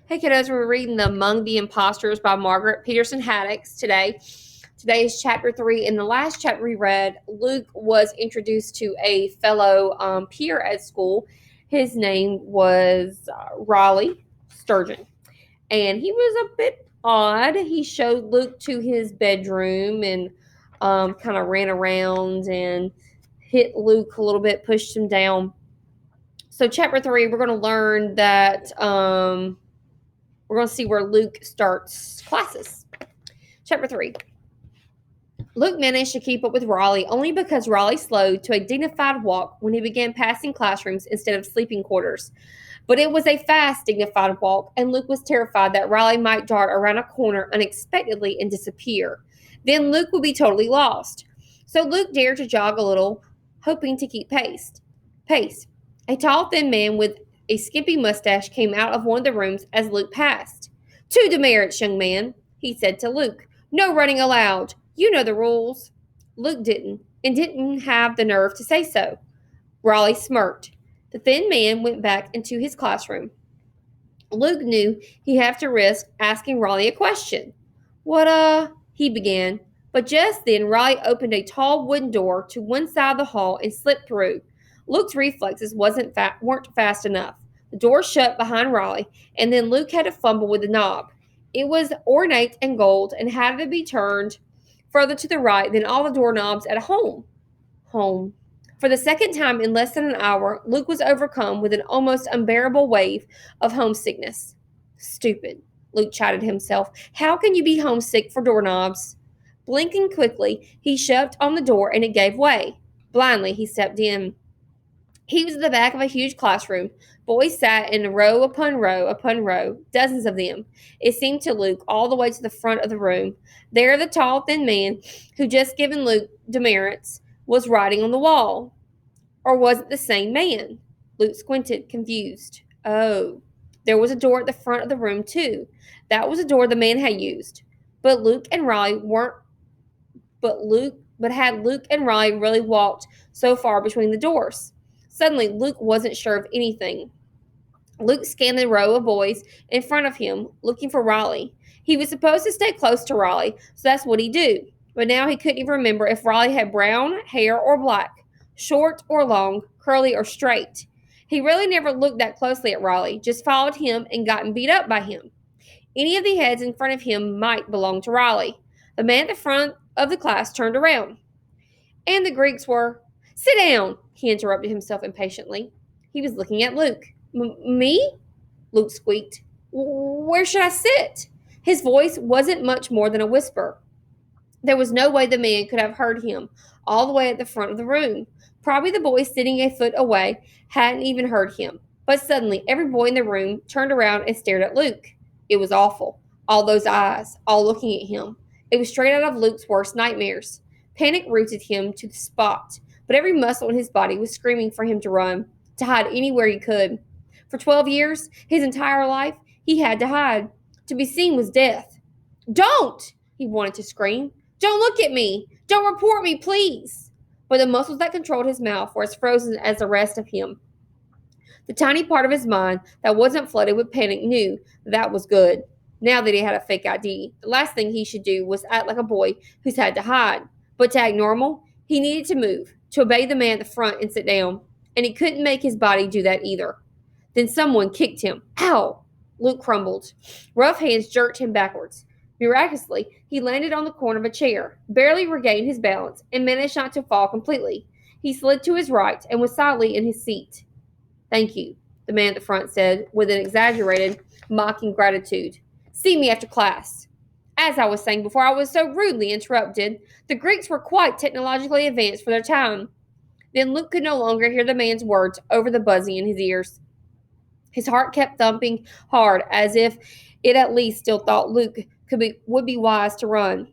Hey kiddos, we're reading the Among the Impostors by Margaret Peterson Haddix today. Today is chapter 3. In the last chapter we read, Luke was introduced to a fellow peer at school. His name was Raleigh Sturgeon, and he was a bit odd. He showed Luke to his bedroom and kind of ran around and hit Luke a little bit, pushed him down. So chapter 3, we're going to learn that we're going to see where Luke starts classes. Chapter 3. Luke managed to keep up with Raleigh only because Raleigh slowed to a dignified walk when he began passing classrooms instead of sleeping quarters. But it was a fast, dignified walk, and Luke was terrified that Raleigh might dart around a corner unexpectedly and disappear. Then Luke would be totally lost. So Luke dared to jog a little, hoping to keep pace. A tall, thin man with a skimpy mustache came out of one of the rooms as Luke passed. "Two demerits, young man," he said to Luke. "No running allowed. You know the rules." Luke didn't have the nerve to say so. Raleigh smirked. The thin man went back into his classroom. Luke knew he'd have to risk asking Raleigh a question. "What, he began. But just then Raleigh opened a tall wooden door to one side of the hall and slipped through. Luke's reflexes weren't fast enough. The door shut behind Raleigh, and then Luke had to fumble with the knob. It was ornate and gold and had to be turned further to the right than all the doorknobs at home. For the second time in less than an hour, Luke was overcome with an almost unbearable wave of homesickness. "Stupid," Luke chided himself. "How can you be homesick for doorknobs?" Blinking quickly, he shoved on the door and it gave way. Blindly, he stepped in. He was at the back of a huge classroom. Boys sat in row upon row upon row, dozens of them. It seemed to Luke all the way to the front of the room. There the tall, thin man who'd just given Luke demerits was writing on the wall. Or was it the same man? Luke squinted, confused. Oh, there was a door at the front of the room, too. That was a door the man had used. But had Luke and Raleigh really walked so far between the doors? Suddenly, Luke wasn't sure of anything. Luke scanned the row of boys in front of him, looking for Raleigh. He was supposed to stay close to Raleigh, so that's what he'd do. But now he couldn't even remember if Raleigh had brown hair or black, short or long, curly or straight. He really never looked that closely at Raleigh, just followed him and gotten beat up by him. Any of the heads in front of him might belong to Raleigh. The man at the front of the class turned around. And the Greeks were... "Sit down," he interrupted himself impatiently. He was looking at Luke. "Me?" Luke squeaked. "Where should I sit?" His voice wasn't much more than a whisper. There was no way the man could have heard him all the way at the front of the room. Probably the boy sitting a foot away hadn't even heard him. But suddenly, every boy in the room turned around and stared at Luke. It was awful. All those eyes, all looking at him. It was straight out of Luke's worst nightmares. Panic rooted him to the spot, but every muscle in his body was screaming for him to run, to hide anywhere he could. For 12 years, his entire life, he had to hide. To be seen was death. "Don't!" he wanted to scream. "Don't look at me! Don't report me, please!" But the muscles that controlled his mouth were as frozen as the rest of him. The tiny part of his mind that wasn't flooded with panic knew that was good. Now that he had a fake ID, the last thing he should do was act like a boy who's had to hide. But to act normal, he needed to move, to obey the man at the front and sit down. And he couldn't make his body do that either. Then someone kicked him. Ow! Luke crumbled. Rough hands jerked him backwards. Miraculously, he landed on the corner of a chair, barely regained his balance, and managed not to fall completely. He slid to his right and was solidly in his seat. "Thank you," the man at the front said, with an exaggerated, mocking gratitude. "See me after class." As I was saying before I was so rudely interrupted, the Greeks were quite technologically advanced for their time. Then Luke could no longer hear the man's words over the buzzing in his ears. His heart kept thumping hard, as if it at least still thought Luke would be wise to run.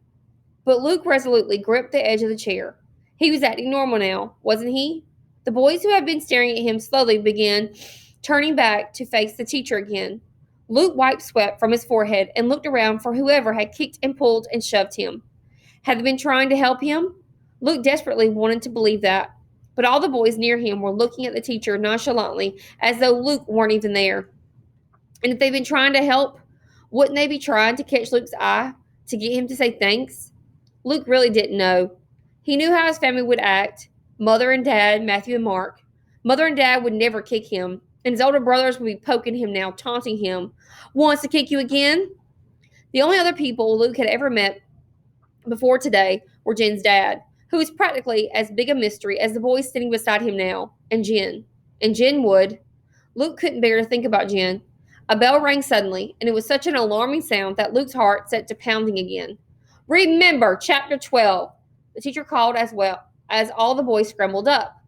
But Luke resolutely gripped the edge of the chair. He was acting normal now, wasn't he? The boys who had been staring at him slowly began turning back to face the teacher again. Luke wiped sweat from his forehead and looked around for whoever had kicked and pulled and shoved him. Had they been trying to help him? Luke desperately wanted to believe that. But all the boys near him were looking at the teacher nonchalantly, as though Luke weren't even there. And if they've been trying to help, wouldn't they be trying to catch Luke's eye to get him to say thanks? Luke really didn't know. He knew how his family would act. Mother and Dad, Matthew and Mark. Mother and Dad would never kick him, and his older brothers would be poking him now, taunting him. Wants to kick you again? The only other people Luke had ever met before today were Jen's dad, who was practically as big a mystery as the boys sitting beside him now, and Jen. And Jen would. Luke couldn't bear to think about Jen. A bell rang suddenly, and it was such an alarming sound that Luke's heart set to pounding again. Remember, chapter 12. The teacher called as well as all the boys scrambled up.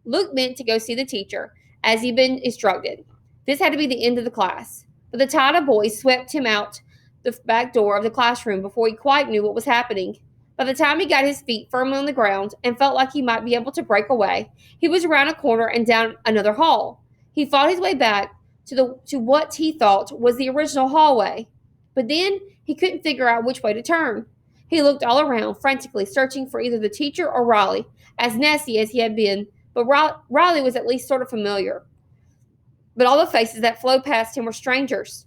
Luke meant to go see the teacher, as he'd been instructed. This had to be the end of the class. But the tide of boys swept him out the back door of the classroom before he quite knew what was happening. By the time he got his feet firmly on the ground and felt like he might be able to break away, he was around a corner and down another hall. He fought his way back to what he thought was the original hallway. But then he couldn't figure out which way to turn. He looked all around, frantically searching for either the teacher or Riley, as nasty as he had been, but Riley was at least sort of familiar. But all the faces that flowed past him were strangers.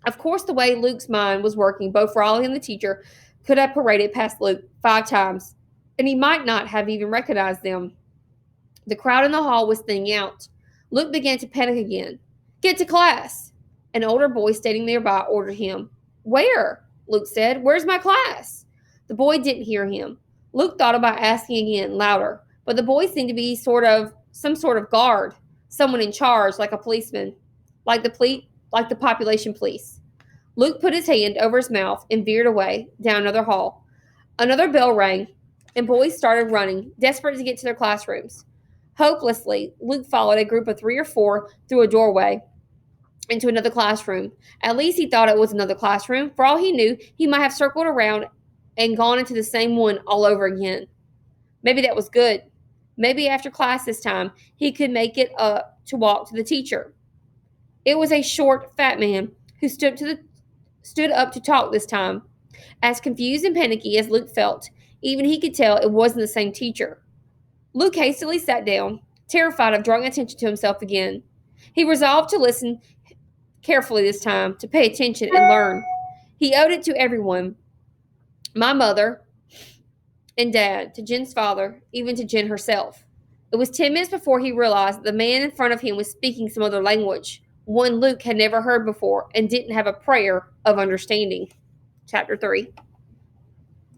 Of course, the way Luke's mind was working, both Riley and the teacher could have paraded past Luke 5 times, and he might not have even recognized them. The crowd in the hall was thinning out. Luke began to panic again. Get to class! An older boy standing nearby ordered him. Where? Luke said. Where's my class? The boy didn't hear him. Luke thought about asking again, louder, but the boy seemed to be some sort of guard, someone in charge, like a policeman, like the population police. Luke put his hand over his mouth and veered away down another hall. Another bell rang, and boys started running, desperate to get to their classrooms. Hopelessly, Luke followed a group of 3 or 4 through a doorway into another classroom. At least he thought it was another classroom. For all he knew, he might have circled around and gone into the same one all over again. Maybe that was good. Maybe after class this time, he could make it up to walk to the teacher. It was a short, fat man who stood up to talk this time. As confused and panicky as Luke felt, even he could tell it wasn't the same teacher. Luke hastily sat down, terrified of drawing attention to himself again. He resolved to listen carefully this time, to pay attention and learn. He owed it to everyone. My mother and Dad, to Jen's father, even to Jen herself. It was 10 minutes before he realized the man in front of him was speaking some other language, one Luke had never heard before and didn't have a prayer of understanding. Chapter 3.